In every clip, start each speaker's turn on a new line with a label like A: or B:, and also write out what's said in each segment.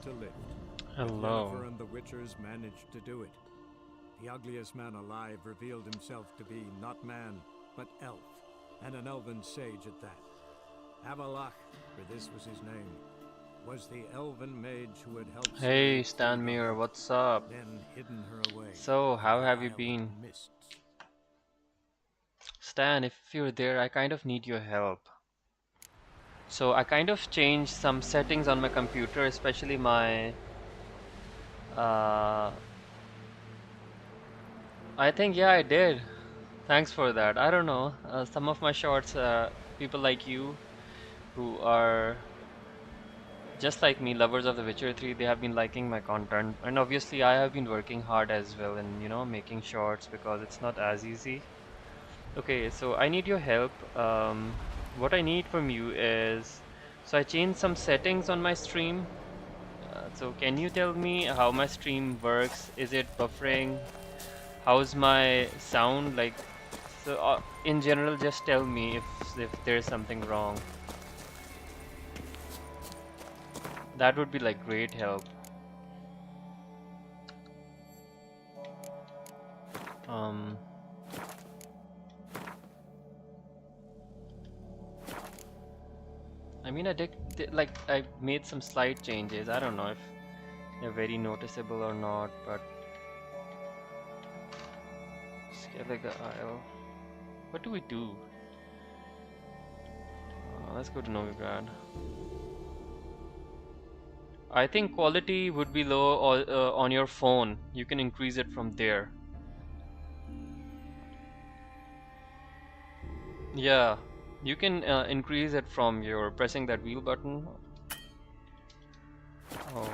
A: to lift.
B: Hello.
A: Yennefer and the Witchers managed to do it. The ugliest man alive revealed himself to be not man, but elf, and an elven sage at that. Avalach, for this was his name, was the elven mage who had helped
B: Hey,
A: Ciri
B: Stan
A: through the
B: Muir,
A: hunt,
B: what's up?
A: then hidden her away.
B: So,
A: in
B: how
A: the
B: have you
A: Isle of
B: been?
A: Mists.
B: Stan, if you're there, I kind of need your help. So, I kind of changed some settings on my computer, especially my... Uh, I think, yeah, I did. Thanks for that. I don't know. Some of my shorts, people like you who are just like me, lovers of The Witcher 3, they have been liking my content. And obviously, I have been working hard as well in, making shorts because it's not as easy. Okay, so I need your help. What I need from you is, so I changed some settings on my stream. So can you tell me how my stream works? Is it buffering? How's my sound like? So in general, just tell me if there's something wrong. That would be like great help. Um, I mean, like I made some slight changes. I don't know if they're very noticeable or not, but Skellige Isle. What do we do? Let's go to Novigrad. I think quality would be low on your phone. You can increase it from there. Yeah, you can increase it from your pressing that wheel button. Oh.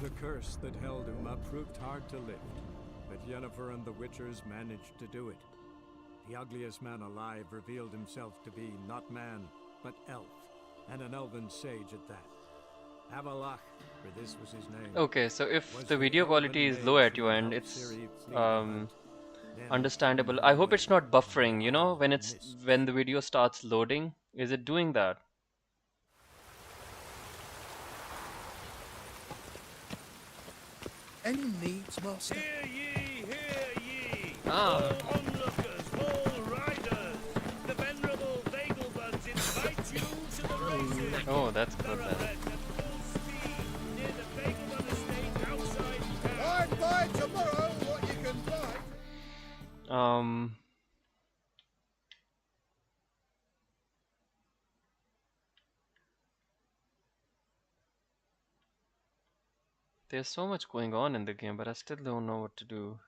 A: The curse that held Uma proved hard to lift, but Yennefer and the Witchers managed to do it. The ugliest man alive revealed himself to be not man, but elf, and an elven sage at that. Avalach, for this was his name.
B: Okay, so if the video quality is low at your end, it's understandable. I hope it's not buffering, when the video starts loading. Is it doing that?
C: Any needs, master?
D: Hear ye!
B: Ah.
D: All onlookers, all riders! The venerable Vagelbuds invite you to the races!
B: Oh, that's good then.
D: Thoroughbreds at full speed near the Vagelbud estate outside town.
C: I'd buy tomorrow what you can buy.
B: There's so much going on in the game, but I still don't know what to do.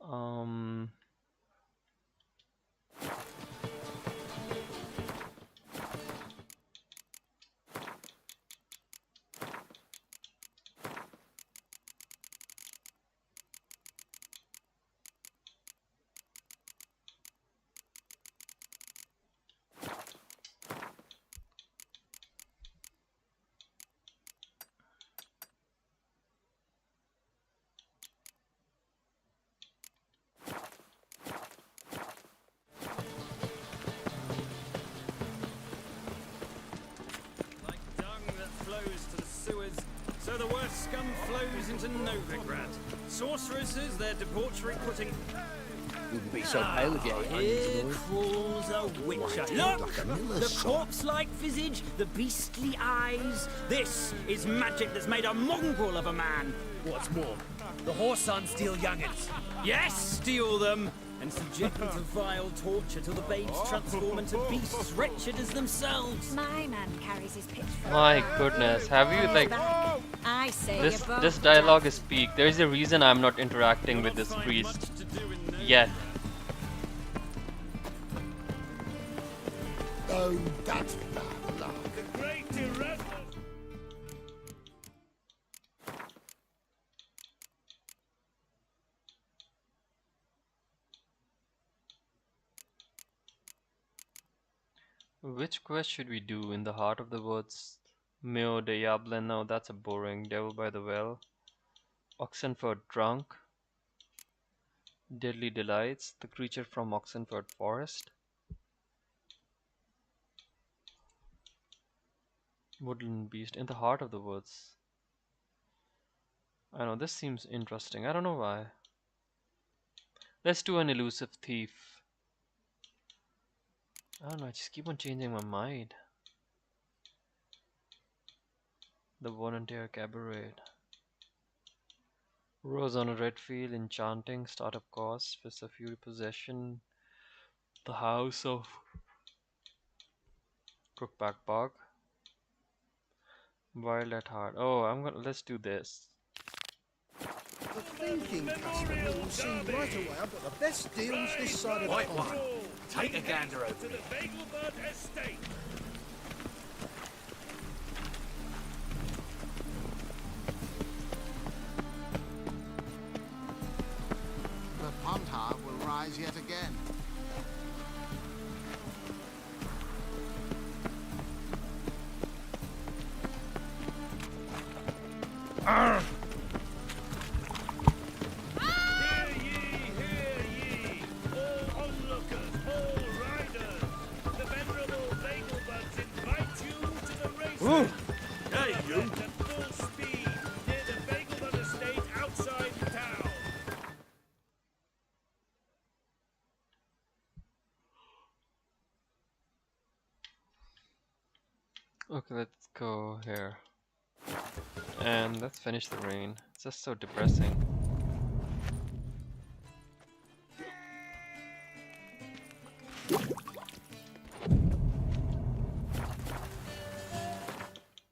B: Um,
D: Like dung that flows to the sewers, so the worst scum flows into Novigrad. Sorceresses, their debauchery putting...
C: Wouldn't be so pale if you ate onions
E: Here
C: and oil.
E: crawls a witcher.
C: Like
E: Look!
C: a miller's
E: The
C: son.
E: corpse-like visage, the beastly eyes. This is magic that's made a mongrel of a man.
F: What's more, the whoreson steal young'uns.
E: Yes, steal them! And subject them to vile torture till the babes transform into beasts wretched as themselves.
G: My man carries his pitchfork.
B: my goodness, have you like
G: I say
B: this?
G: you both
B: This dialogue is peak. There is a reason I'm not interacting with this priest
D: Much to do in Novigrad.
B: yet.
C: Oh, that's bad luck.
D: The great irreverent...
B: Which quest should we do? In the Heart of the Woods, Mio de Yablen. No, that's a boring. Devil by the Well, Oxenford Drunk, Deadly Delights, the creature from Oxenford Forest, Woodland Beast, In the Heart of the Woods. I know, this seems interesting. I don't know why. Let's do an elusive thief. I don't know, I just keep on changing my mind. The Volunteer Cabaret. Rose on a Red Field, Enchanting, Startup Cost, Fist of Fury, Possession, The House of Crookback Bog, Wild at Heart. Oh, let's do this.
C: The thinking customer will see right away I've got the best deals this side of the
F: Right
C: pond.
F: one. Take a gander over
D: To the
F: it.
D: Bagelbud Estate.
H: The pond heart will rise yet again.
D: Hear ye, all onlookers, all riders. The venerable Bagelbuds invite you to the races.
F: Hey, you.
D: At full speed near the Bagelbud Estate outside town.
B: Okay, let's go here. And let's finish the rain. It's just so depressing.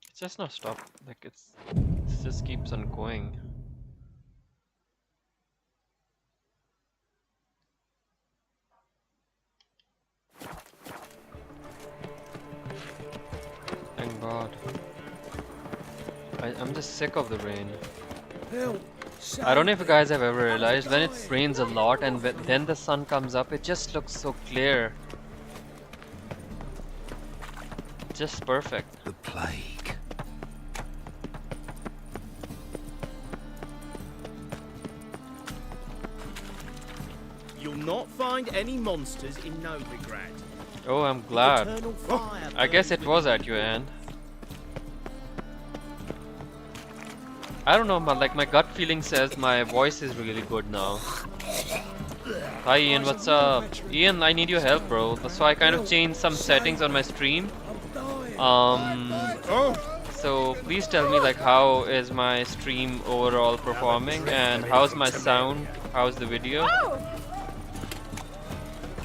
B: It's just not stop. Like it just keeps on going. Thank God. I'm just sick of the rain. I don't know if you guys have ever realized when it rains a lot and then the sun comes up, it just looks so clear. Just perfect.
H: The plague.
E: You'll not find any monsters in Novigrad.
B: Oh, I'm glad.
E: Eternal fire
B: I guess
E: burns
B: it was
E: within
B: at your end. I don't know, like my gut feeling says my voice is really good now. Hi Ian, what's up? Ian, I need your help, bro. So I kind of changed some settings on my stream. So please tell me like how is my stream overall performing and how's my sound? How's the video?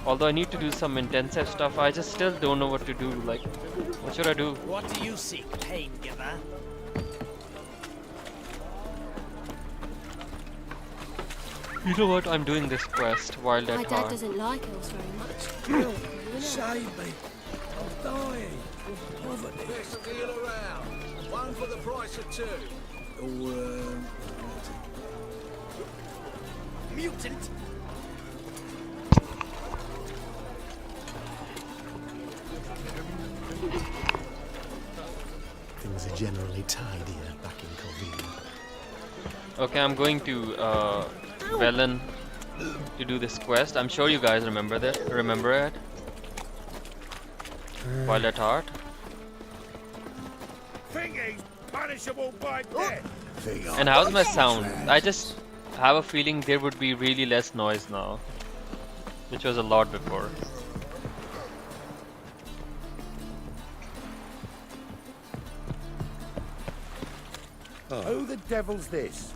B: Although I need to do some intensive stuff, I just still don't know what to do. Like, what should I do?
E: What do you seek, pain giver?
B: You know what? I'm doing this quest, Wild
G: My
B: at
G: dad
B: Heart.
G: doesn't like elves very much.
C: Save me. I'm dying of poverty.
H: Best deal around. One for the price of two.
C: Oh,
E: Mutant!
I: Things are generally tidier back in Covina.
B: Okay, I'm going to Velen to do this quest. I'm sure you guys remember that. Remember it? Wild at Heart.
D: Thingy's punishable by death.
B: And how's my sound? I just have a feeling there would be really less noise now, which was a lot before.
C: Who the devil's this?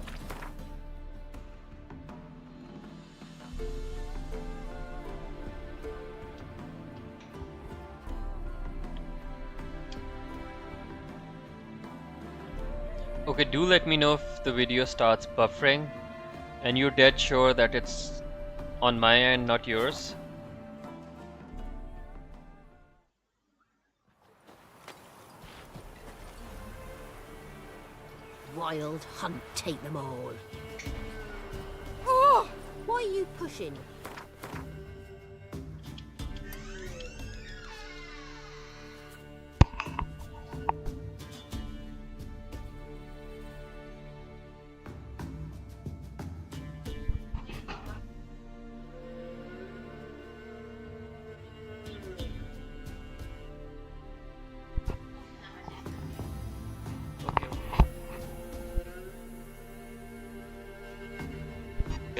B: Okay, do let me know if the video starts buffering and you're dead sure that it's on my end, not yours.
G: Wild hunt, take them all. Oh! Why are you pushing?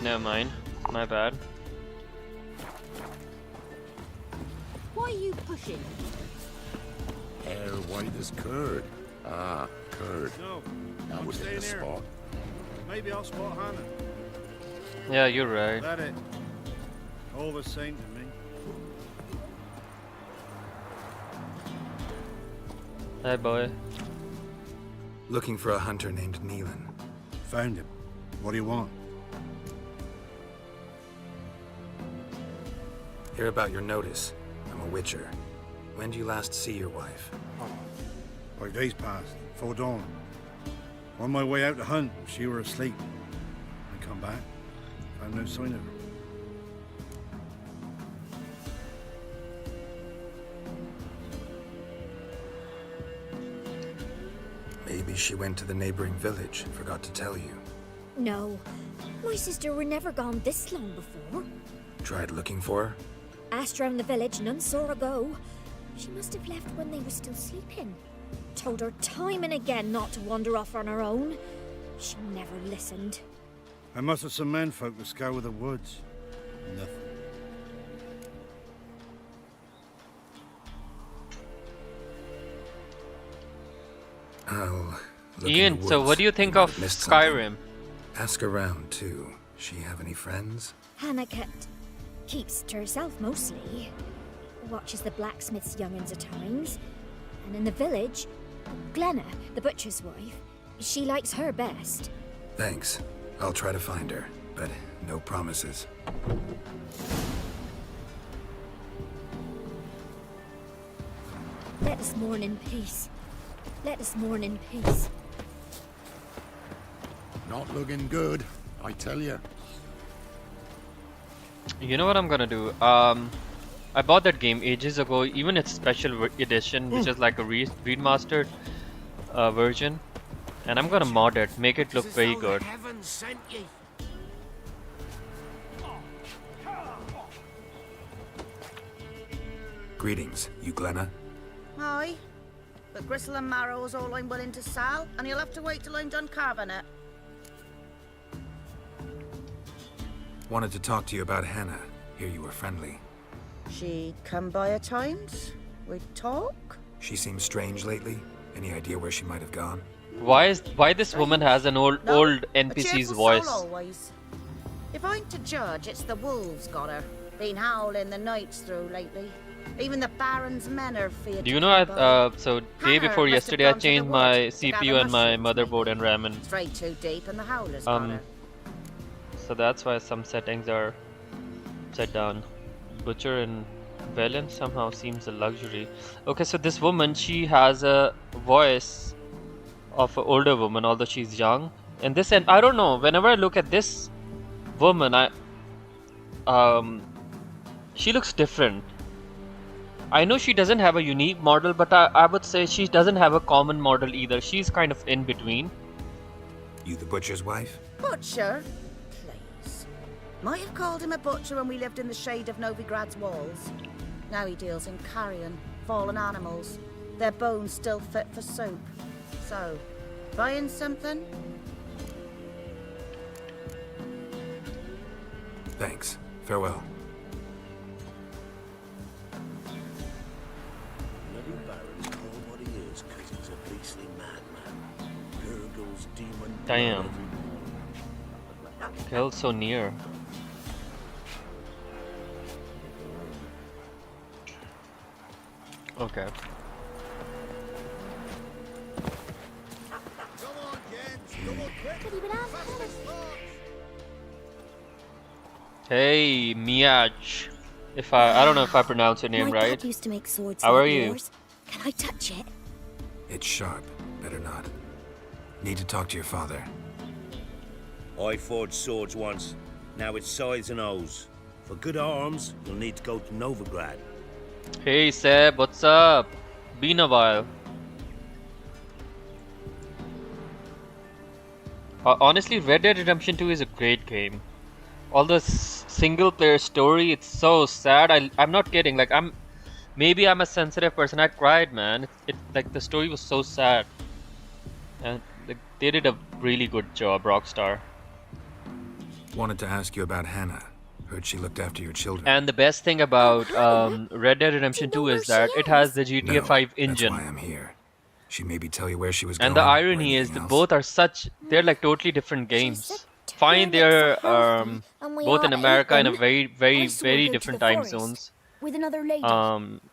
B: Never mind. My bad.
G: Why are you pushing?
J: Hair white as curd. Ah, curd.
C: No,
J: That
C: I'm
J: would be the
C: staying here.
J: spot.
C: Maybe I'll spot Hannah.
B: Yeah, you're right.
C: That it. All the same to me.
B: Hi, boy.
I: Looking for a hunter named Neelan.
C: Found him. What do you want?
I: Hear about your notice. I'm a witcher. When do you last see your wife?
C: 5 days passed. 4 dawn. On my way out to hunt, she were asleep. I come back. Found no sign of her.
I: Maybe she went to the neighboring village. Forgot to tell you.
K: No. My sister were never gone this long before.
I: Tried looking for her?
K: Asked round the village, none saw her go. She must have left when they were still sleeping. Told her time and again not to wander off on her own. She never listened.
C: I mustered some menfolk to scour the woods. Nothing.
I: I'll look in
B: Ian,
I: the
B: so
I: woods.
B: what do you think
I: might
B: of
I: have missed something.
B: Skyrim?
I: Ask around, too. She have any friends?
K: Hannah keeps to herself mostly. Watches the blacksmith's young'uns at times. And in the village, Glenna, the butcher's wife, she likes her best.
I: Thanks. I'll try to find her, but no promises.
K: Let us mourn in peace. Let us mourn in peace.
J: Not looking good, I tell you.
B: You know what I'm gonna do? I bought that game ages ago, even its special edition, which is like a remastered version. And I'm gonna mod it, make it look very good.
H: Heaven sent ye.
I: Greetings, you Glenna?
L: Aye. But gristle and marrow's all I'm willing to sell, and you'll have to wait till I'm done carving it.
I: Wanted to talk to you about Hannah. Hear you were friendly.
L: She'd come by at times. We'd talk.
I: She seems strange lately. Any idea where she might have gone?
B: Why this woman has an old
L: A
B: NPC's
L: cheerful
B: voice?
L: soul always. If I'm to judge, it's the wolves got her. Been howling the nights through lately. Even the Baron's men are feared.
B: Do
L: to
B: you know
L: come by.
B: so day
L: Hannah
B: before
L: must have
B: yesterday I
L: gone to the
B: changed my
L: woods to gather
B: CPU and my
L: mushrooms,
B: motherboard and RAM, and
L: Straight too deep, and the howlers got her.
B: so that's why some settings are set down. Butcher and Valiant somehow seems a luxury. Okay, so this woman, she has a voice of an older woman, although she's young. And this, and I don't know, whenever I look at this woman, she looks different. I know she doesn't have a unique model, but I would say she doesn't have a common model either. She's kind of in between.
I: You the butcher's wife?
L: Butcher? Please. Might have called him a butcher when we lived in the shade of Novigrad's walls. Now he deals in carrion, fallen animals. Their bones still fit for soup. So, buying something?
I: Thanks. Farewell.
H: Bloody Baron's called what he is, 'cause he's a beastly madman. Gurgles, demon.
B: Damn. Killed so near. Okay. Hey, Miach. If I don't know if I pronounce your name
K: My
B: right.
K: dad used to make swords
B: How
K: like
B: are you?
K: yours. Can I touch it?
I: It's sharp. Better not. Need to talk to your father.
D: I forged swords once. Now it's sides and O's. For good arms, you'll need to go to Novigrad.
B: Hey Seb, what's up? Been a while. Honestly, Red Dead Redemption 2 is a great game. All the single player story, it's so sad. I'm not kidding. Like maybe I'm a sensitive person. I cried, man. It like the story was so sad. And like, they did a really good job, Rockstar.
I: Wanted to ask you about Hannah. Heard she looked after your children.
B: And the best thing about Red Dead Redemption 2 is that it has the GTA 5 engine.
I: That's why I'm here. She maybe tell you where she was
B: And
I: going.
B: the irony is that both are they're like totally different games. Fine, they're both in America in a very different time zones.
K: With another lady.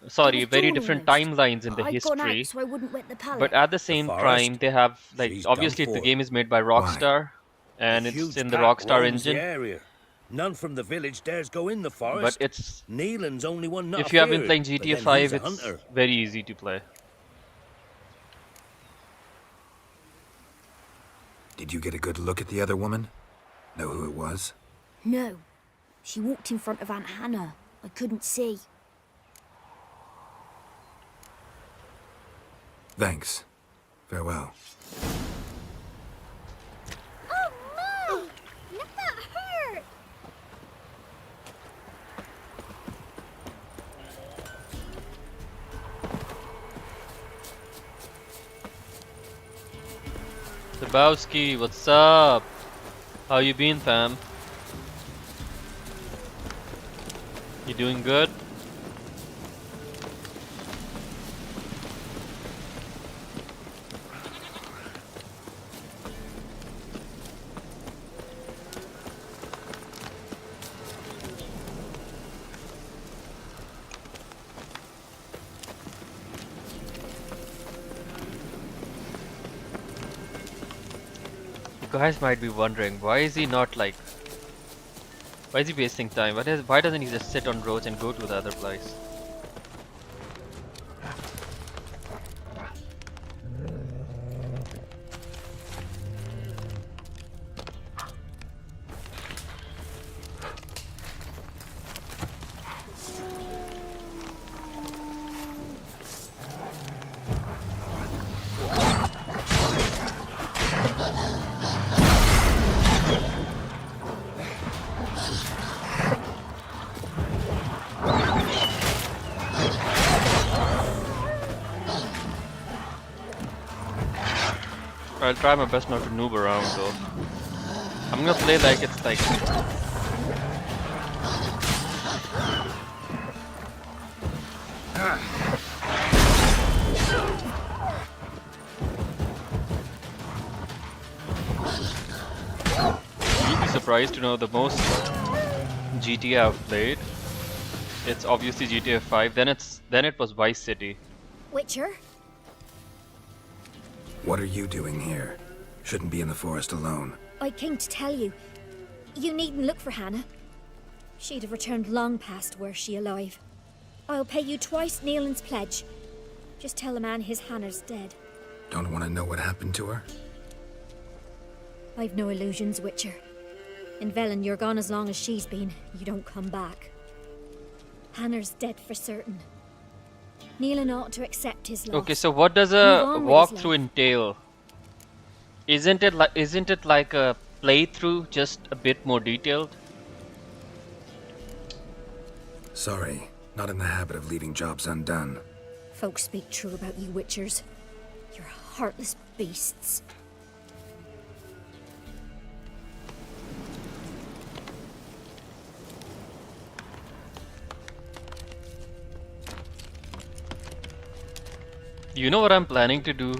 B: Sorry, very different timelines in the history.
K: So I wouldn't wet the palate.
B: But at the same time, they have like obviously the game is made by Rockstar, and it's in the Rockstar engine.
H: Area. None from the village dares go in the forest.
B: But it's
H: Neelan's only one not
B: if you have been
H: feared,
B: playing
H: but
B: GTA
H: then
B: 5,
H: he's a
B: it's
H: hunter.
B: very easy to play.
I: Did you get a good look at the other woman? Know who it was?
K: No. She walked in front of Aunt Hannah. I couldn't see.
I: Thanks. Farewell.
K: Oh no! Let that hurt!
B: Lebowski, what's up? How you been, fam? You doing good? You guys might be wondering, why is he not like... Why is he wasting time? Why doesn't he just sit on roads and go to the other place? I'll try my best not to noob around though. I'm gonna play like it's like... You'd be surprised to know the most GTA I've played. It's obviously GTA 5, then it was Vice City.
K: Witcher?
I: What are you doing here? Shouldn't be in the forest alone.
K: I came to tell you. You needn't look for Hannah. She'd have returned long past were she alive. I'll pay you twice Neelan's pledge. Just tell the man his Hannah's dead.
I: Don't want to know what happened to her?
K: I've no illusions, Witcher. In Velen, you're gone as long as she's been. You don't come back. Hannah's dead for certain. Neelan ought to accept his loss.
B: Okay, so what does a walkthrough entail? Isn't it like a playthrough, just a bit more detailed?
I: Sorry, not in the habit of leaving jobs undone.
K: Folks speak true about you, Witchers. You're heartless beasts.
B: You know what I'm planning to do?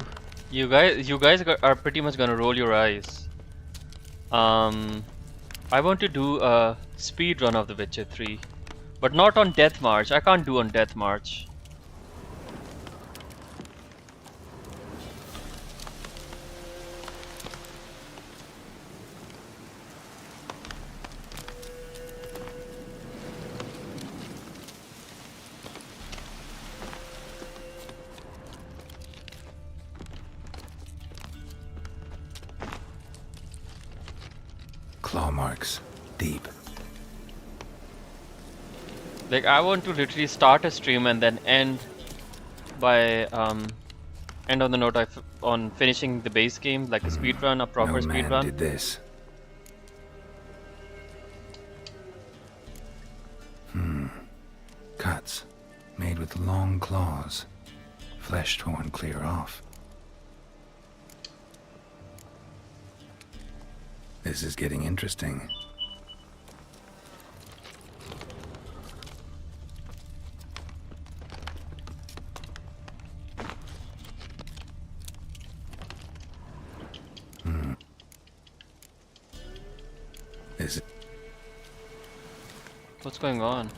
B: You guys are pretty much gonna roll your eyes. I want to do a speed run of The Witcher 3, but not on Death March. I can't do on Death March.
I: Claw marks. Deep.
B: Like, I want to literally start a stream and then end by end on the note on finishing the base game, like a speed run, a proper speed run.
I: Did this. Cuts. Made with long claws. Flesh torn clear off. This is getting interesting.
B: What's going on?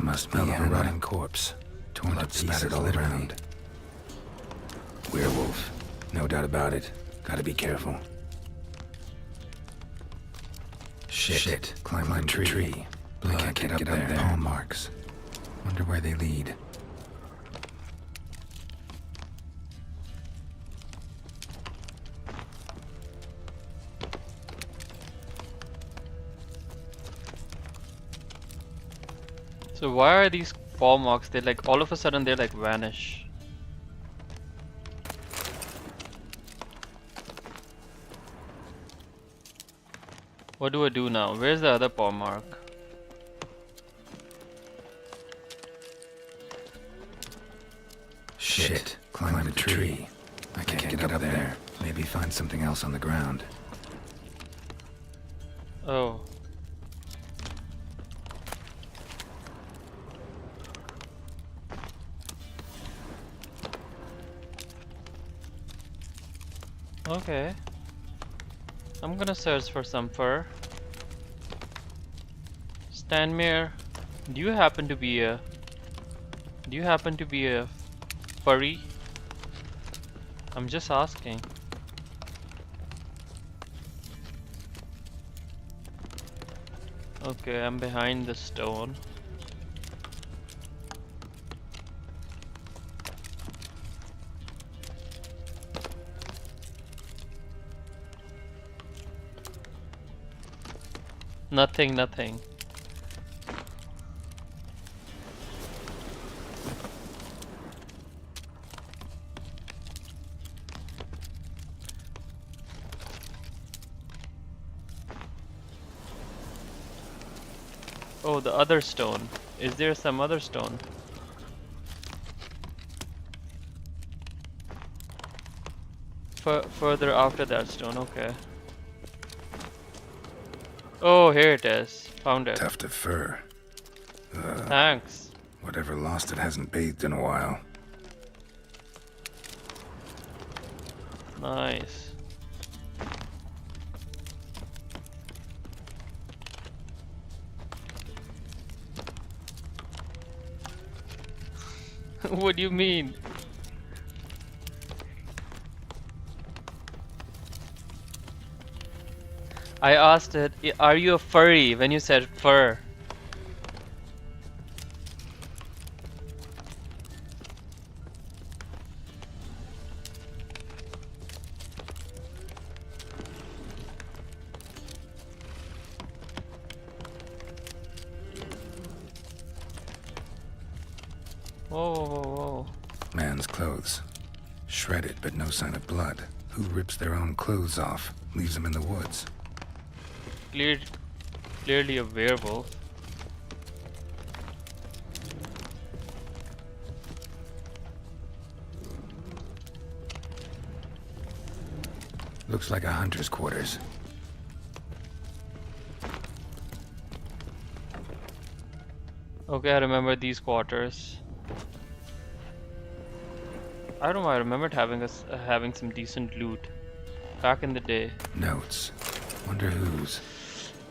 I: Must be a rotting corpse. Torn to pieces all around. Werewolf. No doubt about it. Gotta be careful. Shit. Climb the tree. Blood can't get up there. Paw marks. Wonder where they lead.
B: So why are these paw marks? They like all of a sudden they like vanish. What do I do now? Where's the other paw mark?
I: Shit. Climb the tree. I can't get up there. Maybe find something else on the ground.
B: Oh. Okay. I'm gonna search for some fur. Stanmere, do you happen to be a furry? I'm just asking. Okay, I'm behind the stone. Nothing. Oh, the other stone. Is there some other stone? Further after that stone, okay. Oh, here it is. Found it.
I: Tuft of fur.
B: Thanks.
I: Whatever lost it hasn't bathed in a while.
B: Nice. What do you mean? I asked it, are you a furry when you said fur? Whoa.
I: Man's clothes. Shredded, but no sign of blood. Who rips their own clothes off, leaves them in the woods?
B: Clearly a werewolf.
I: Looks like a hunter's quarters.
B: Okay, I remember these quarters. I don't know, I remembered having some decent loot back in the day.
I: Notes. Wonder whose.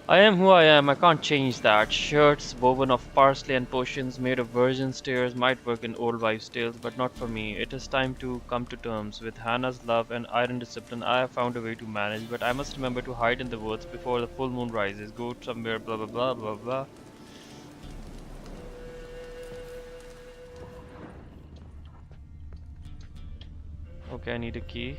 B: I am who I am, I can't change that. Shirts woven of parsley and potions made of virgin tears might work in old wives' tales, but not for me. It is time to come to terms. With Hannah's love and iron discipline, I have found a way to manage, but I must remember to hide in the woods before the full moon rises. Go somewhere, blah blah blah blah blah. Okay, I need a key.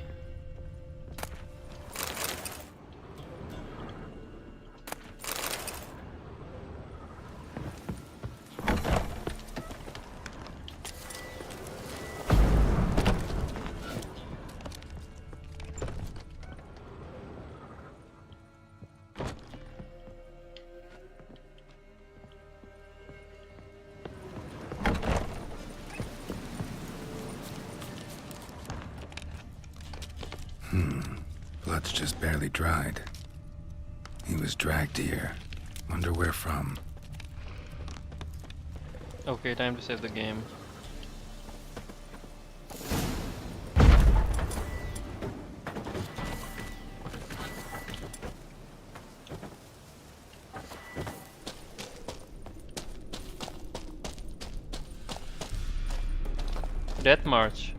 I: Blood's just barely dried. He was dragged here. Wonder where from.
B: Okay, time to save the game. Death March.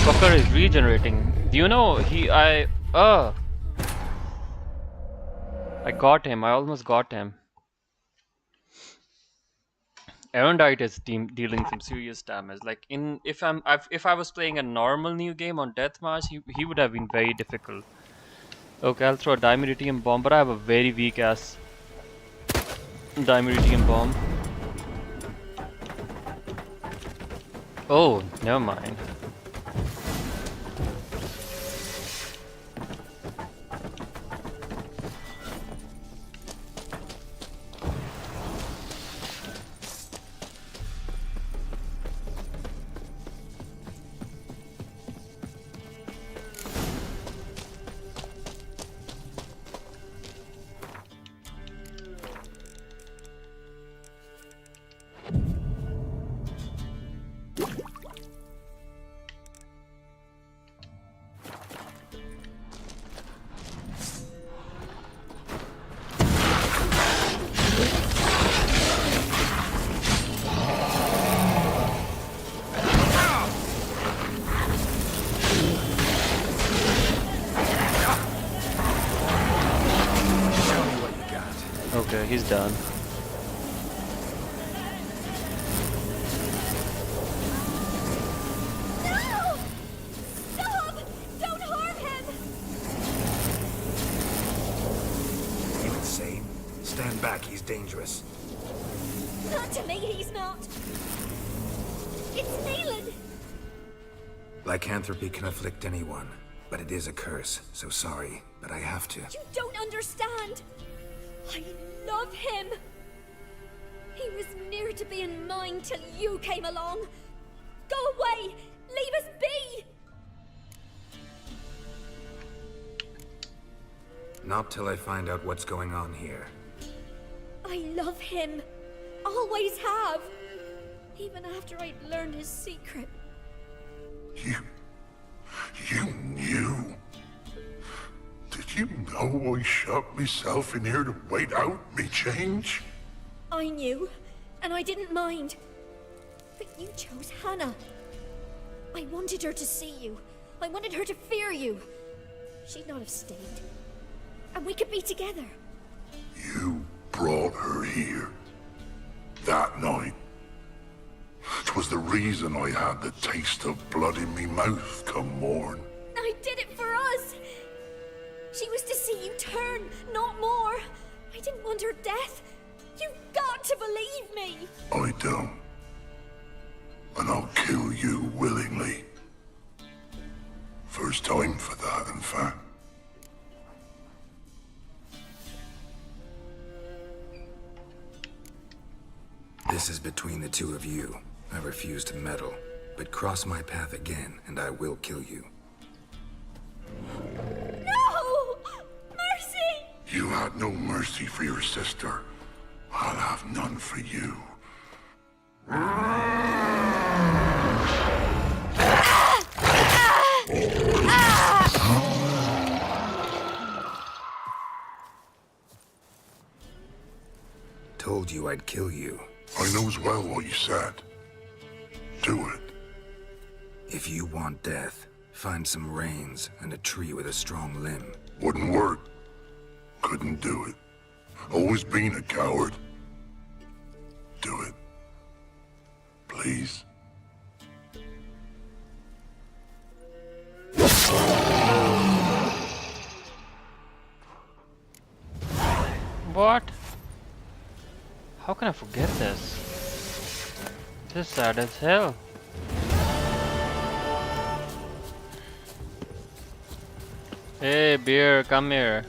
B: Fucker is regenerating. Do you know I got him. I almost got him. Erendite is dealing some serious damage. Like if I was playing a normal new game on Deathmatch, he would have been very difficult. Okay, I'll throw a Dimeritium bomb, but I have a very weak ass Dimeritium bomb. Oh, never mind. Okay, he's done.
K: No! Stop! Don't harm him!
F: You insane? Stand back, he's dangerous.
K: Not to me, he's not. It's Neelan.
F: Lycanthropy can afflict anyone, but it is a curse, so sorry, but I have to.
K: You don't understand. I love him. He was near to being mine till you came along. Go away! Leave us be!
F: Not till I find out what's going on here.
K: I love him. Always have. Even after I'd learned his secret.
J: You knew? Did you know I shut myself in here to wait out me change?
K: I knew, and I didn't mind. But you chose Hannah. I wanted her to see you. I wanted her to fear you. She'd not have stayed. And we could be together.
J: You brought her here. That night. 'Twas the reason I had the taste of blood in me mouth come morn.
K: I did it for us. She was to see you turn, not more. I didn't want her death. You've got to believe me.
J: I don't. And I'll kill you willingly. First time for that, in fact.
I: This is between the two of you. I refuse to meddle, but cross my path again and I will kill you.
K: No! Mercy!
J: You had no mercy for your sister. I'll have none for you.
I: Told you I'd kill you.
J: I knows well what you said. Do it.
I: If you want death, find some reins and a tree with a strong limb.
J: Wouldn't work. Couldn't do it. Always been a coward. Do it. Please.
B: What? How can I forget this? This is sad as hell. Hey, beer, come here.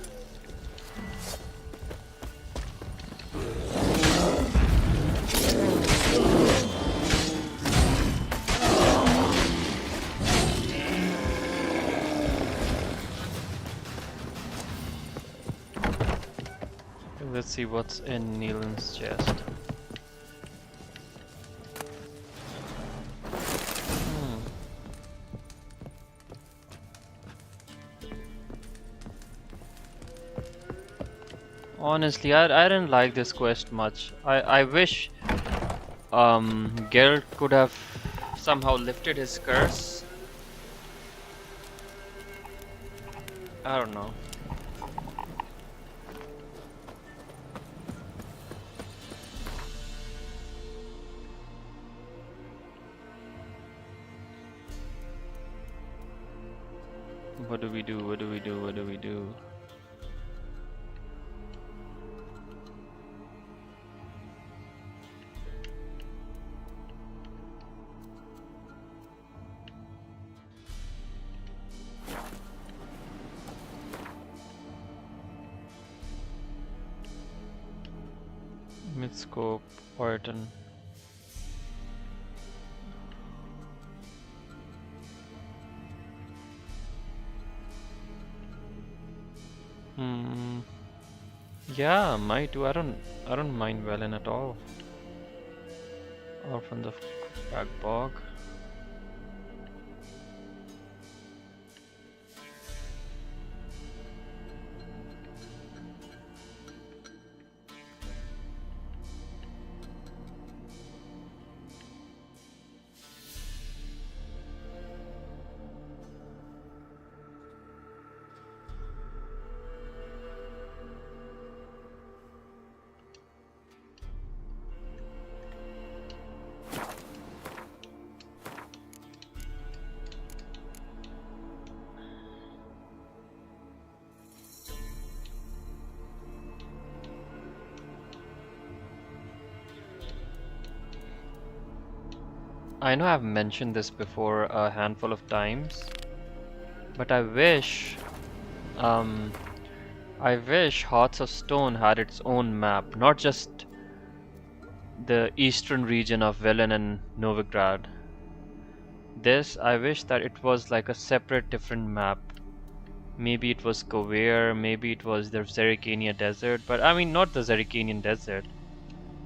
B: Let's see what's in Neelan's chest. Honestly, I didn't like this quest much. I wish Geralt could have somehow lifted his curse. I don't know. What do we do? What do we do? What do we do? Midscope, Orton. Yeah, might do. I don't mind Velen at all. Or from the back bog. I know I've mentioned this before a handful of times, but I wish Hearts of Stone had its own map, not just the eastern region of Velen and Novigrad. I wish that it was like a separate, different map. Maybe it was Kovir, maybe it was the Zerrikania Desert, but I mean not the Zerrikanian Desert.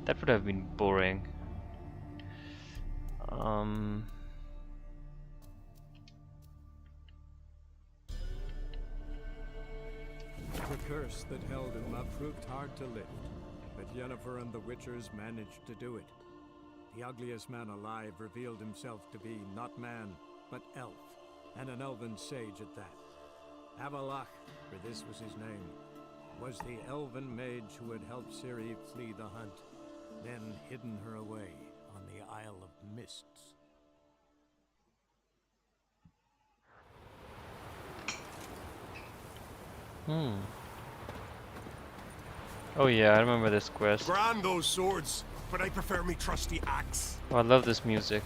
B: That would have been boring.
A: The curse that held him up proved hard to lift, but Yennefer and the Witchers managed to do it. The ugliest man alive revealed himself to be not man, but elf, and an elven sage at that. Avalach, for this was his name, was the elven mage who had helped Ciri flee the hunt, then hidden her away on the Isle of Mists.
B: Oh yeah, I remember this quest.
M: Grand those swords, but I prefer me trusty axe.
B: Oh, I love this music.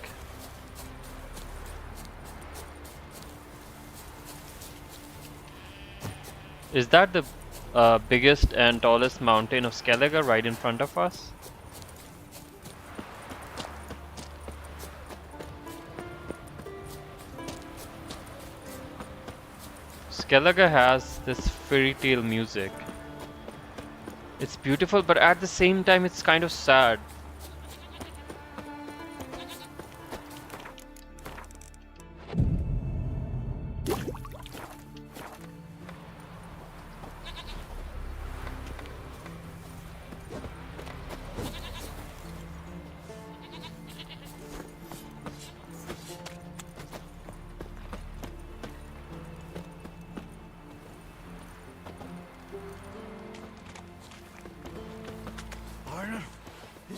B: Is that the biggest and tallest mountain of Skellige right in front of us? Skellige has this fairy tale music. It's beautiful, but at the same time it's kind of sad.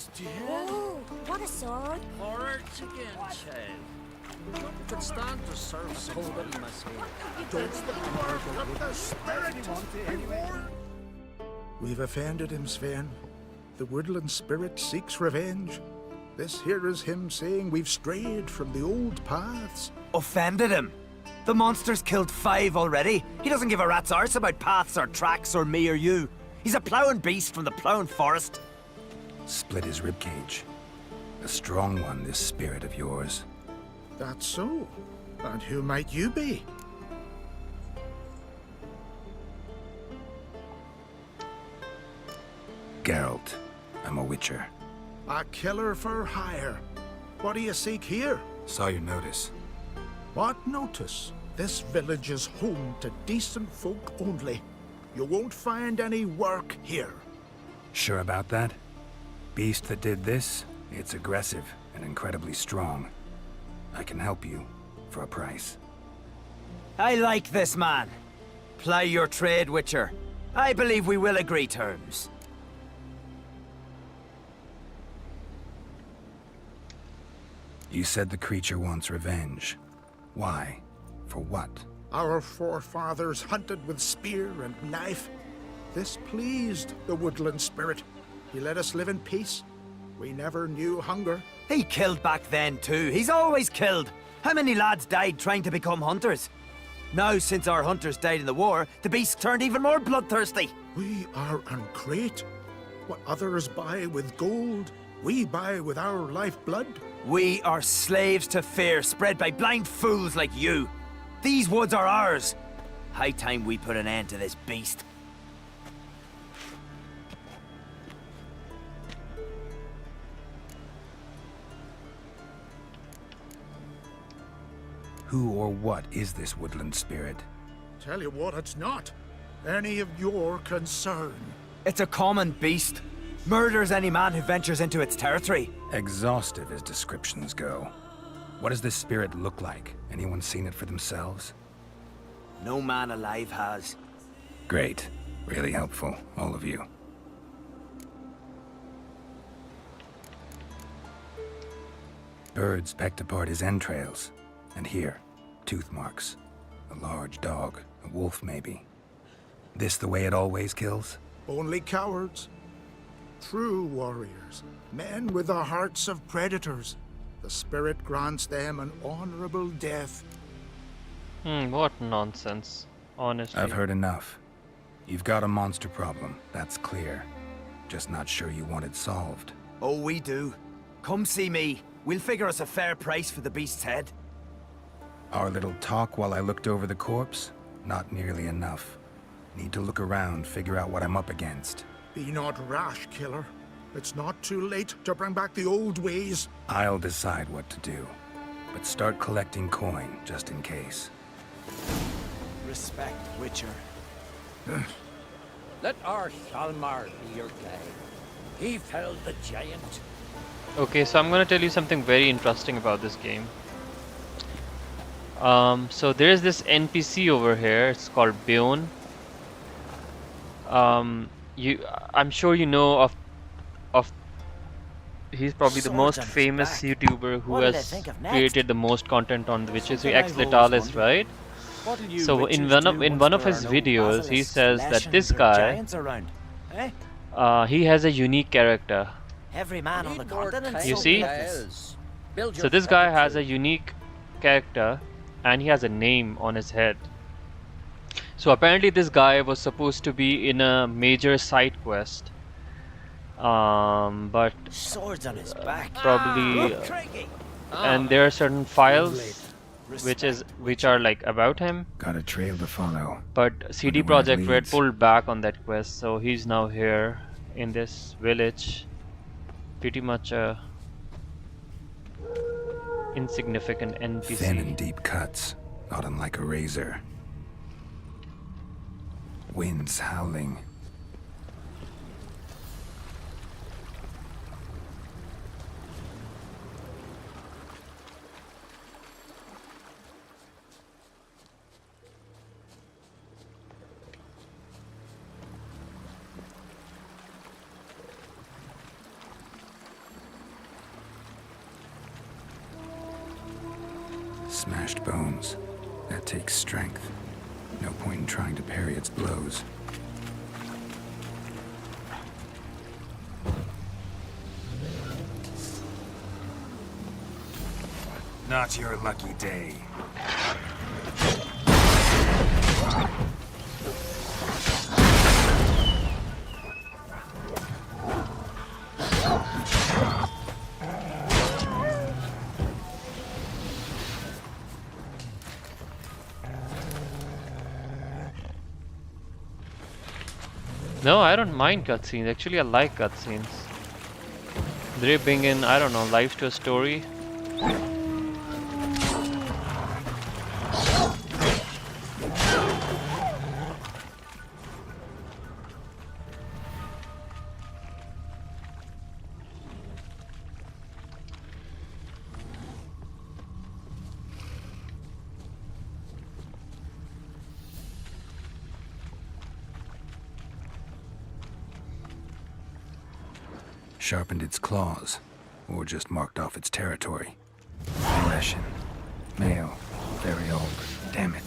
E: He's dead.
K: Oh, what a sword.
E: Horrors again, child. None could stand to serve somebody, my say.
N: We've offended him, Sven. The woodland spirit seeks revenge. This here is him saying we've strayed from the old paths.
O: Offended him? The monster's killed 5 already. He doesn't give a rat's arse about paths or tracks or me or you. He's a ploughing beast from the ploughing forest.
I: Split his ribcage. A strong one, this spirit of yours.
N: That's so. And who might you be?
I: Geralt. I'm a witcher.
N: A killer for hire. What do you seek here?
I: Saw your notice.
N: What notice? This village is home to decent folk only. You won't find any work here.
I: Sure about that? Beast that did this, it's aggressive and incredibly strong. I can help you for a price.
O: I like this man. Ply your trade, Witcher. I believe we will agree terms.
I: You said the creature wants revenge. Why? For what?
N: Our forefathers hunted with spear and knife. This pleased the woodland spirit. He let us live in peace. We never knew hunger.
O: He killed back then too. He's always killed. How many lads died trying to become hunters? Now, since our hunters died in the war, the beast turned even more bloodthirsty.
N: We are great. What others buy with gold, we buy with our lifeblood.
O: We are slaves to fear spread by blind fools like you. These woods are ours. High time we put an end to this beast.
I: Who or what is this woodland spirit?
N: Tell you what, it's not any of your concern.
O: It's a common beast. Murders any man who ventures into its territory.
I: Exhaustive as descriptions go. What does this spirit look like? Anyone seen it for themselves?
O: No man alive has.
I: Great. Really helpful, all of you. Birds pecked apart his entrails. And here, tooth marks. A large dog, a wolf maybe. This the way it always kills?
N: Only cowards. True warriors. Men with the hearts of predators. The spirit grants them an honorable death.
B: What nonsense, honestly.
I: I've heard enough. You've got a monster problem, that's clear. Just not sure you want it solved.
O: Oh, we do. Come see me. We'll figure us a fair price for the beast's head.
I: Our little talk while I looked over the corpse? Not nearly enough. Need to look around, figure out what I'm up against.
N: Be not rash, killer. It's not too late to bring back the old ways.
I: I'll decide what to do. But start collecting coin, just in case.
O: Respect, Witcher.
E: Let our Hjalmar be your guide. He felled the giant.
B: Okay, so I'm going to tell you something very interesting about this game. So there is this NPC over here. It's called Bjorn. I'm sure you know of. He's probably the most famous YouTuber who has created the most content on the Witcher 3, Ex-Letalis, right? So in one of his videos, he says that this guy, he has a unique character.
O: Every man on the continent.
B: You see? So this guy has a unique character, and he has a name on his head. So apparently this guy was supposed to be in a major side quest. But
O: swords on his back.
B: Probably and there are certain files which are like about him.
I: Got a trail to follow.
B: But CD Projekt Red pulled back on that quest, so he's now here in this village. Pretty much a insignificant NPC.
I: Thin and deep cuts, not unlike a razor. Winds howling. Smashed bones. That takes strength. No point in trying to parry its blows. Not your lucky day.
B: No, I don't mind cutscenes. Actually, I like cutscenes. They bring in, I don't know, life to a story.
I: Sharpened its claws, or just marked off its territory. Leshen. Male. Very old. Damn it.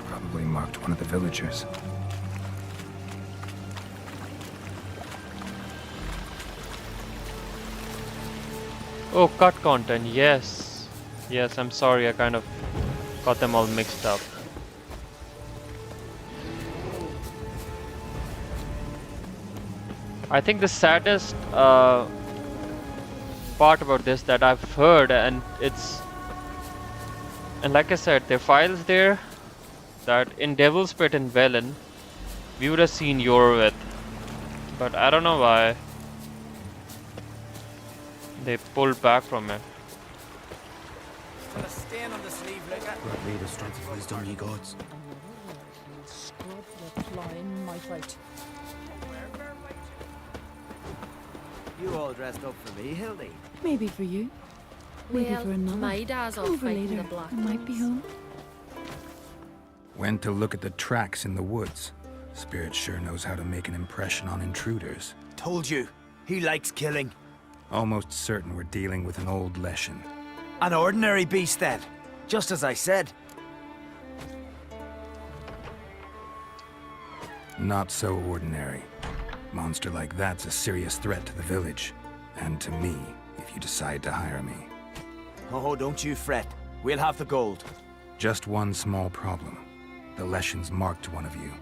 I: Probably marked one of the villagers.
B: Oh, cut content, yes. Yes, I'm sorry, I kind of got them all mixed up. I think the saddest part about this that I've heard, and like I said, there are files there that in Devil's Pit in Velen, we would have seen Yorwith, but I don't know why they pulled back from it.
E: Got a stain on the sleeve, like that.
H: Grant me the strength of wisdom, ye gods.
P: Scrub the flying my fight.
O: You all dressed up for me, Hildy?
P: Maybe for you. Maybe
G: Well,
P: for another.
G: my dad's off
P: Over
G: fighting
P: later.
G: the black
P: I might be
G: ones.
P: home.
I: Went to look at the tracks in the woods. Spirit sure knows how to make an impression on intruders.
O: Told you. He likes killing.
I: Almost certain we're dealing with an old Leshen.
O: An ordinary beast, then. Just as I said.
I: Not so ordinary. Monster like that's a serious threat to the village. And to me, if you decide to hire me.
O: Oh, don't you fret. We'll have the gold.
I: Just one small problem. The Leshen's marked one of you.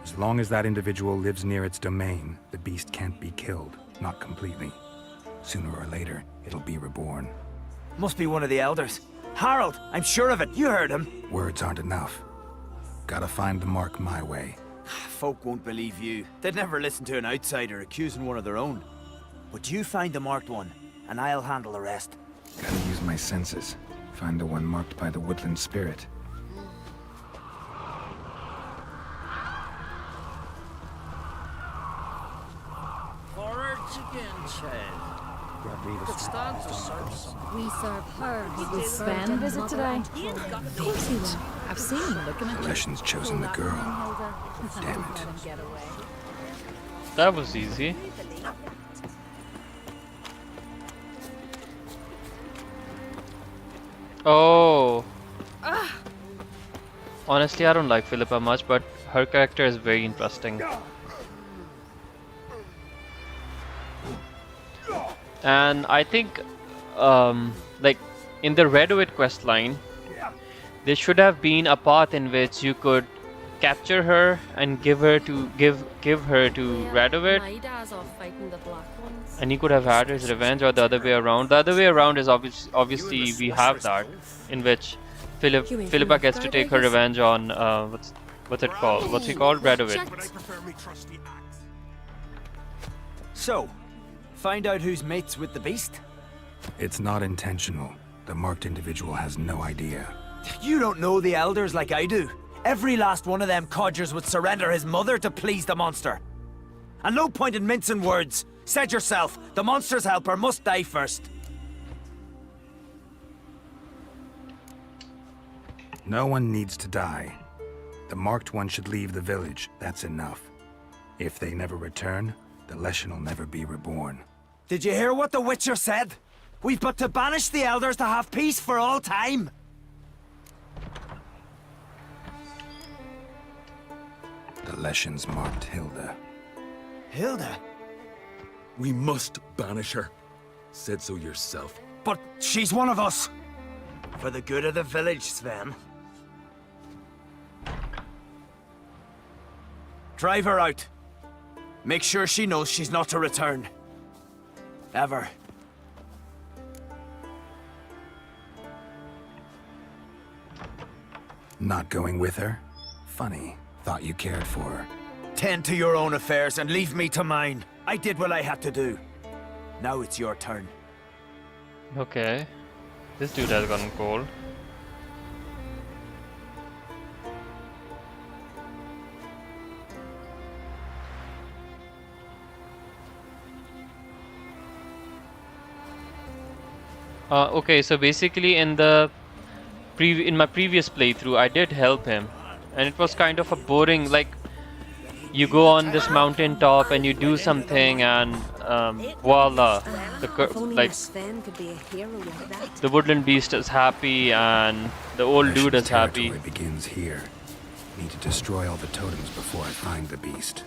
I: As long as that individual lives near its domain, the beast can't be killed. Not completely. Sooner or later, it'll be reborn.
O: Must be one of the elders. Harold, I'm sure of it. You heard him.
I: Words aren't enough. Gotta find the mark my way.
O: Folk won't believe you. They'd never listen to an outsider accusing one of their own. But you find the marked one, and I'll handle the rest.
I: Gotta use my senses. Find the one marked by the woodland spirit.
E: Forward again, child.
H: Grant me the
E: Could stand to serve some.
G: We serve her.
P: Will Sven visit today? Of course he will. I've seen him looking at you.
I: Leshen's chosen the girl. Damn it.
B: That was easy. Oh. Honestly, I don't like Philippa much, but her character is very interesting. And I think, like, in the Redwood quest line, there should have been a path in which you could capture her and give her to Redwood,
G: My dad's off fighting the black ones.
B: and he could have had his revenge, or the other way around. The other way around is obviously we have that, in which Philippa gets to take her revenge on what's it called? What's he called? Redwood.
M: But I prefer me trusty axe.
O: So, find out who's mates with the beast?
I: It's not intentional. The marked individual has no idea.
O: You don't know the elders like I do. Every last one of them codgers would surrender his mother to please the monster. And no point in mincing words. Said yourself, the monster's helper must die first.
I: No one needs to die. The marked one should leave the village, that's enough. If they never return, the Leshen will never be reborn.
O: Did you hear what the Witcher said? We've but to banish the elders to have peace for all time.
I: The Leshens marked Hilda.
O: Hilda?
Q: We must banish her. Said so yourself.
O: But she's one of us. For the good of the village, Sven. Drive her out. Make sure she knows she's not to return. Ever.
I: Not going with her? Funny. Thought you cared for her.
O: Tend to your own affairs and leave me to mine. I did what I had to do. Now it's your turn.
B: Okay. This dude has gotten cold. Okay, so basically in my previous playthrough I did help him, and it was kind of a boring, like, you go on this mountain top and you do something and voila, the woodland beast is happy and the old dude is happy.
I: It begins here. Need to destroy all the totems before I find the beast.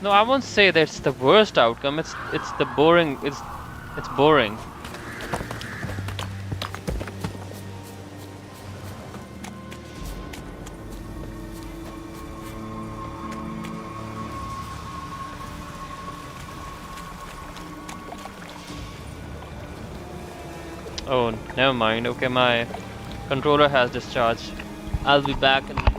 B: No, I won't say that's the worst outcome. It's the boring. It's boring. Oh, never mind. Okay, my controller has discharged. I'll be back in 10 seconds.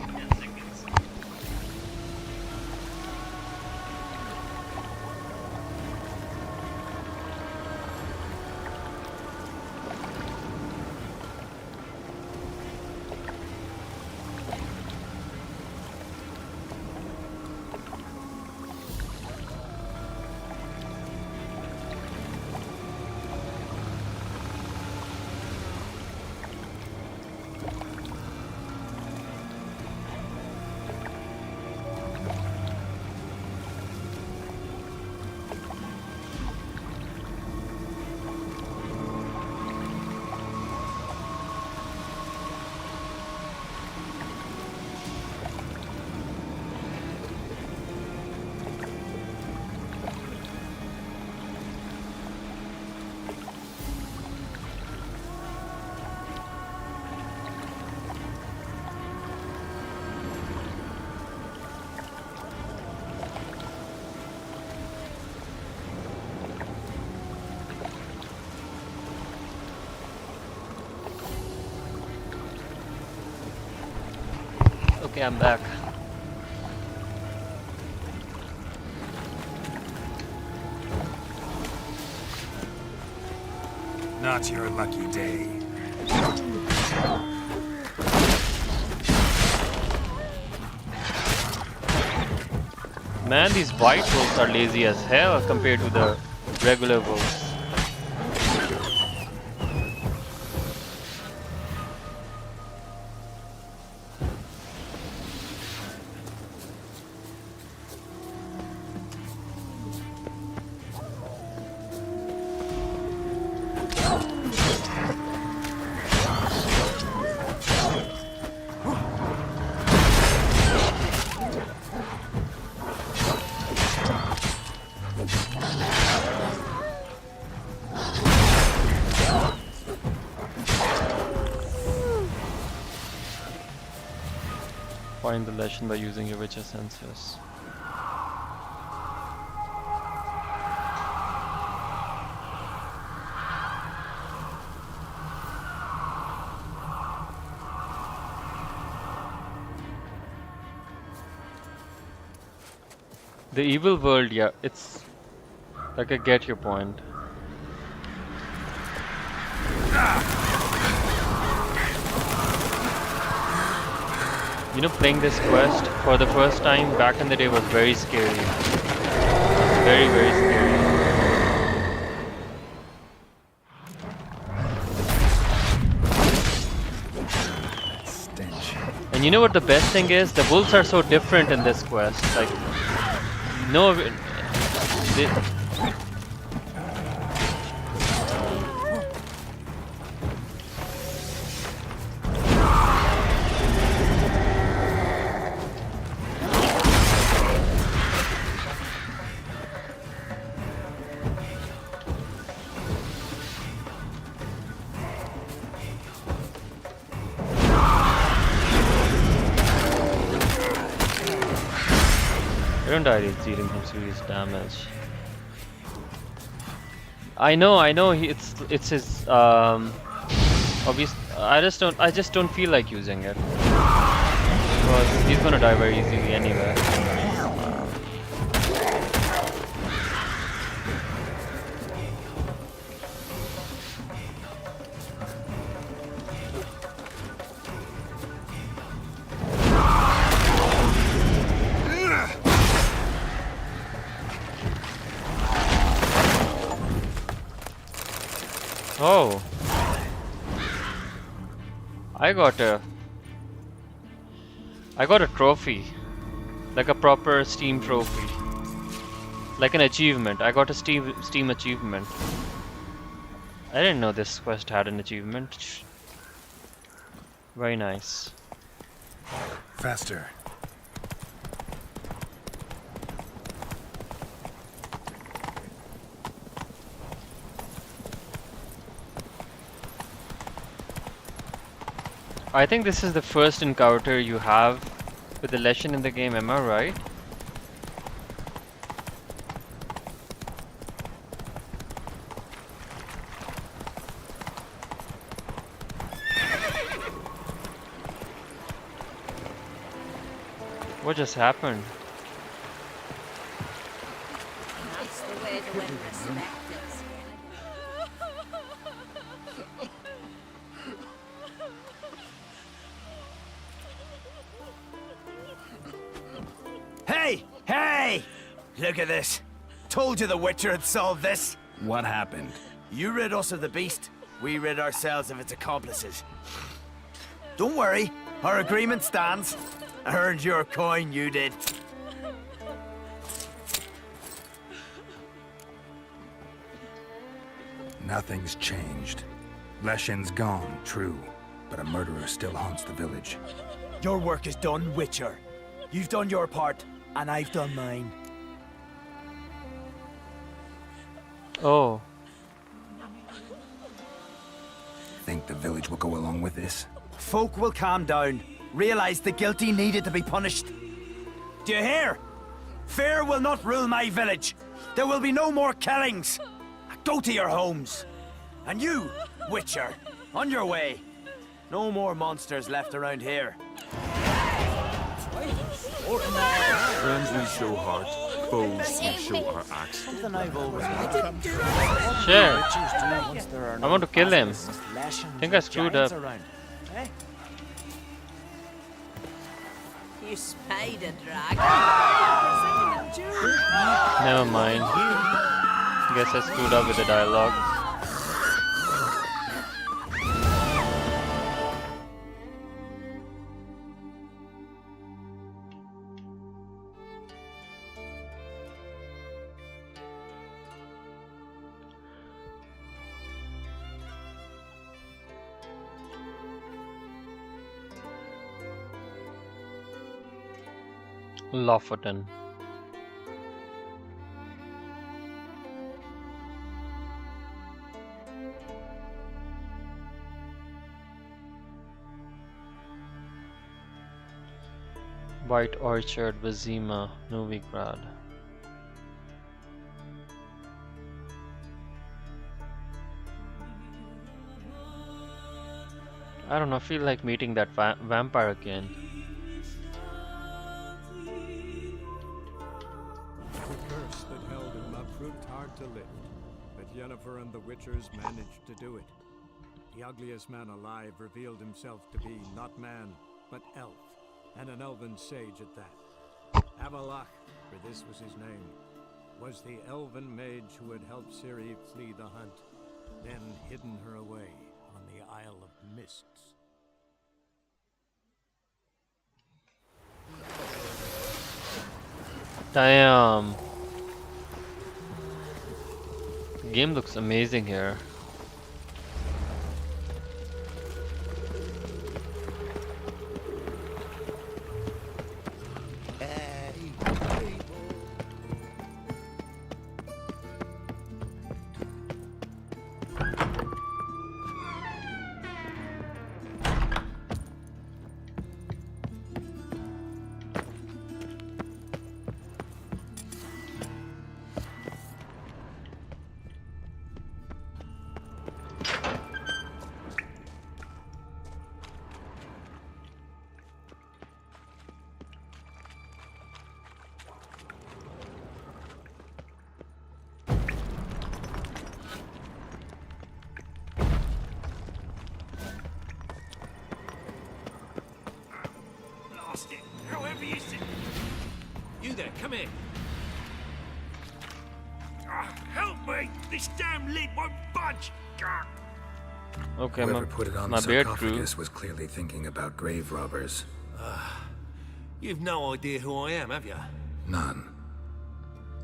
B: Okay, I'm back.
I: Not your lucky day.
B: Man, these white wolves are lazy as hell compared to the regular wolves. Find the Leshen by using your Witcher senses. The evil world, yeah, it's like I get your point. You know, playing this quest for the first time back in the day was very scary. It was very, very scary.
I: Stench.
B: And you know what the best thing is? The wolves are so different in this quest. Like, no, they, don't die, it's dealing him serious damage. I know. It's his obvious. I just don't feel like using it because he's gonna die very easily anyway. Oh, I got a trophy, like a proper Steam trophy, like an achievement. I got a Steam achievement. I didn't know this quest had an achievement. Very nice.
I: Faster.
B: I think this is the first encounter you have with the Leshen in the game, am I right? What just happened?
R: That's the way to win respect.
O: Hey! Look at this. Told you the Witcher had solved this.
I: What happened?
O: You rid us of the beast. We rid ourselves of its accomplices. Don't worry. Our agreement stands. I earned your coin, you did.
I: Nothing's changed. Leshen's gone, true, but a murderer still haunts the village.
O: Your work is done, Witcher. You've done your part, and I've done mine.
B: Oh.
I: Think the village will go along with this?
O: Folk will calm down, realize the guilty needed to be punished. Do you hear? Fear will not rule my village. There will be no more killings. Go to your homes. And you, Witcher, on your way. No more monsters left around here.
Q: Friends we show heart, foes we show our axe.
O: Something I've always
B: Shit. I want to kill him. I think I screwed up.
R: You spied a dragon.
B: Never mind. Guess I screwed up with the dialogue. Lofoten. White Orchard, Vizima, Novigrad. I don't know, I feel like meeting that vampire again.
A: The curse that held him up proved hard to lift, but Yennefer and the Witchers managed to do it. The ugliest man alive revealed himself to be not man, but elf, and an elven sage at that. Avalach, for this was his name, was the elven mage who had helped Ciri flee the hunt, then hidden her away on the Isle of Mists.
B: Damn. The game looks amazing here.
D: Lost it. However you sit. You there, come here. Help me! This damn lid won't budge!
B: Okay,
F: Whoever put it on
B: my
F: the
B: beard
F: sarcophagus was clearly thinking about grave robbers.
H: You've no idea who I am, have you?
F: None.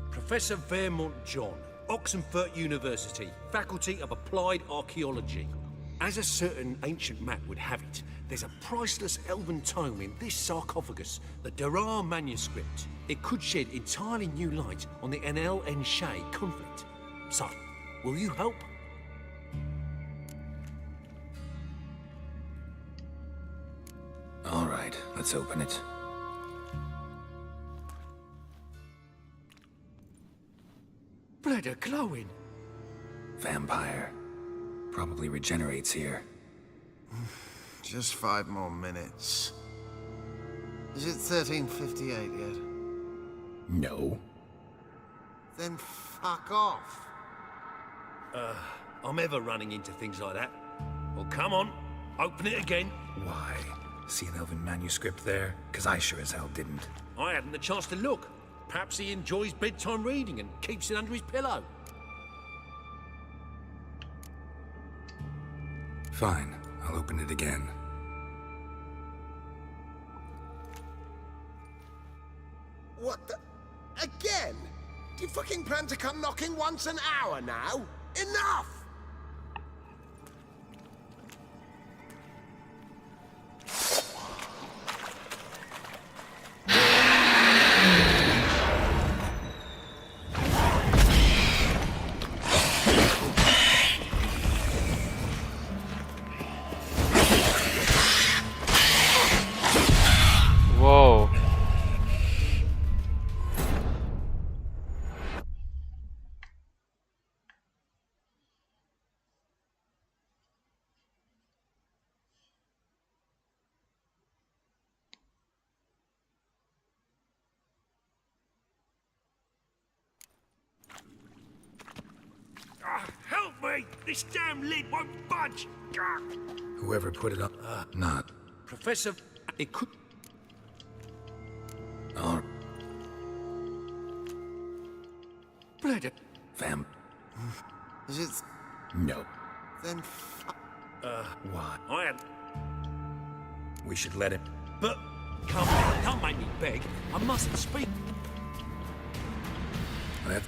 H: Professor Vermont John, Oxenford University, Faculty of Applied Archaeology. As a certain ancient map would have it, there's a priceless elven tome in this sarcophagus, the Durar manuscript. It could shed entirely new light on the Enel and Shay conflict. So, will you help?
F: All right, let's open it.
H: Blood are glowing.
F: Vampire. Probably regenerates here.
S: Just 5 more minutes. Is it 1358 yet?
F: No.
S: Then fuck off.
H: I'm ever running into things like that. Well, come on, open it again.
F: Why? See an elven manuscript there? Because I sure as hell didn't.
H: I hadn't the chance to look. Perhaps he enjoys bedtime reading and keeps it under his pillow.
I: Fine, I'll open it again.
S: What the? Again? Do you fucking plan to come knocking once an hour now? Enough!
B: Whoa.
D: Help me! This damn lid won't budge!
F: Whoever put it on... not.
H: Professor, it could...
F: Or...
H: Blood.
F: Vamp...
S: Is it?
F: No.
S: Then
F: Why?
H: I had...
F: We should let him...
H: But... Come on, don't make me beg. I mustn't speak.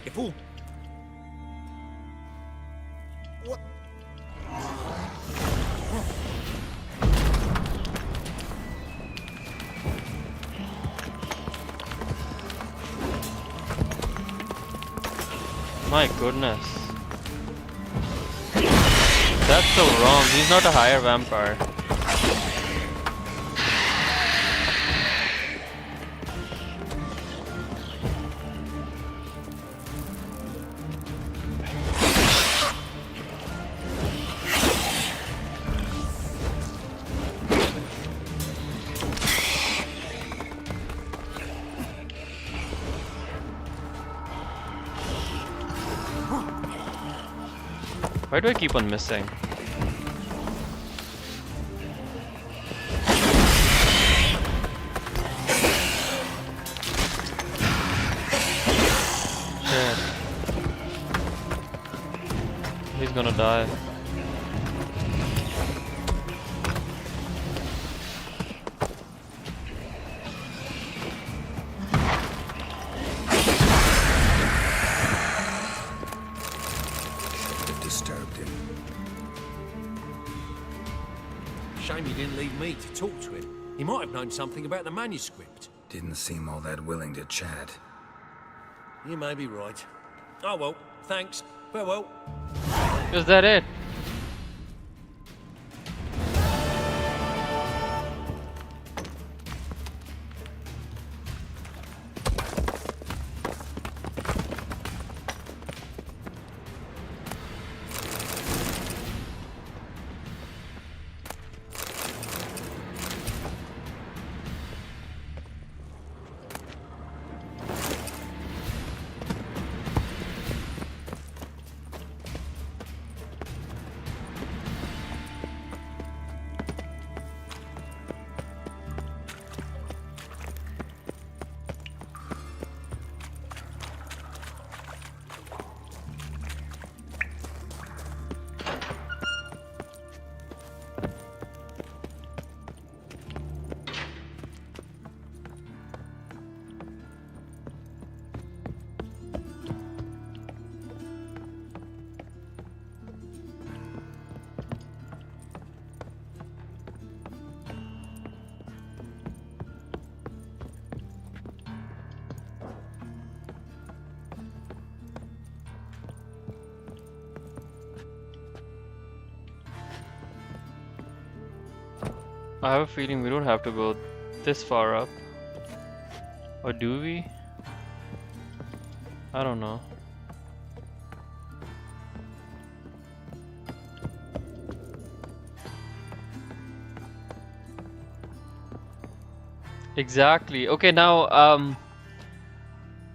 H: If all...
S: What?
B: My goodness. That's so wrong. He's not a higher vampire. Why do I keep on missing? gonna die.
F: Disturbed him.
H: Shame you didn't leave me to talk to him. He might have known something about the manuscript.
F: Didn't seem all that willing to chat.
H: You may be right. Oh well, thanks. Farewell.
B: Is that it? I have a feeling we don't have to go this far up. Or do we? I don't know. Exactly. Okay, now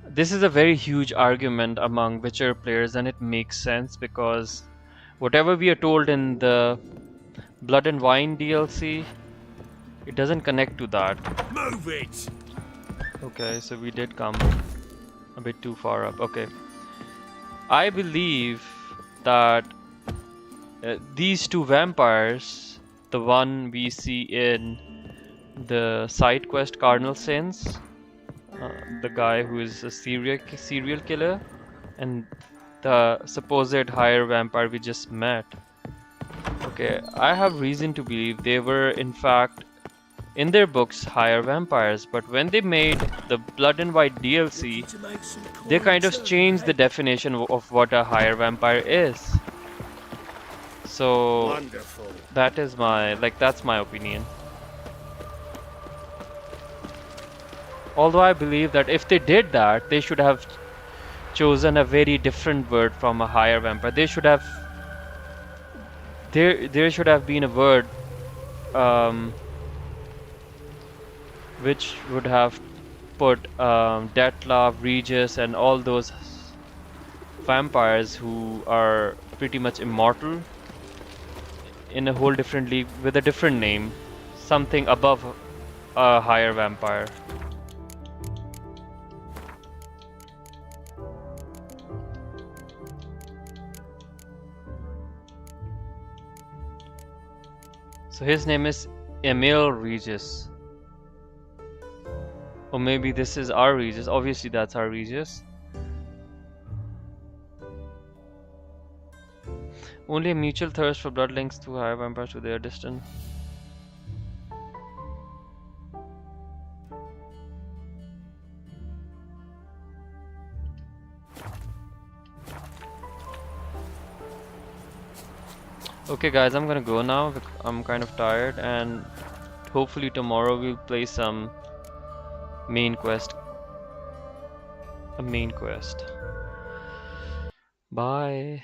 B: this is a very huge argument among Witcher players, and it makes sense because whatever we are told in the Blood and Wine DLC, it doesn't connect to that.
H: Move it!
B: Okay, so we did come a bit too far up. Okay. I believe that these two vampires, the one we see in the side quest Cardinal Sins, the guy who is a serial killer, and the supposed higher vampire we just met. Okay, I have reason to believe they were in fact in their books higher vampires, but when they made the Blood and White DLC, they kind of changed the definition of what a higher vampire is. So
S: Wonderful.
B: that is my, that's my opinion. Although I believe that if they did that, they should have chosen a very different word from a higher vampire. They should have there should have been a word which would have put Dettlaff, Regis, and all those vampires who are pretty much immortal in a whole different league with a different name, something above a higher vampire. So his name is Emil Regis. Or maybe this is our Regis. Obviously that's our Regis. Only a mutual thirst for blood links two higher vampires to their distant. Okay guys, I'm gonna go now. I'm kind of tired, and hopefully tomorrow we'll play some main quest. A main quest. Bye.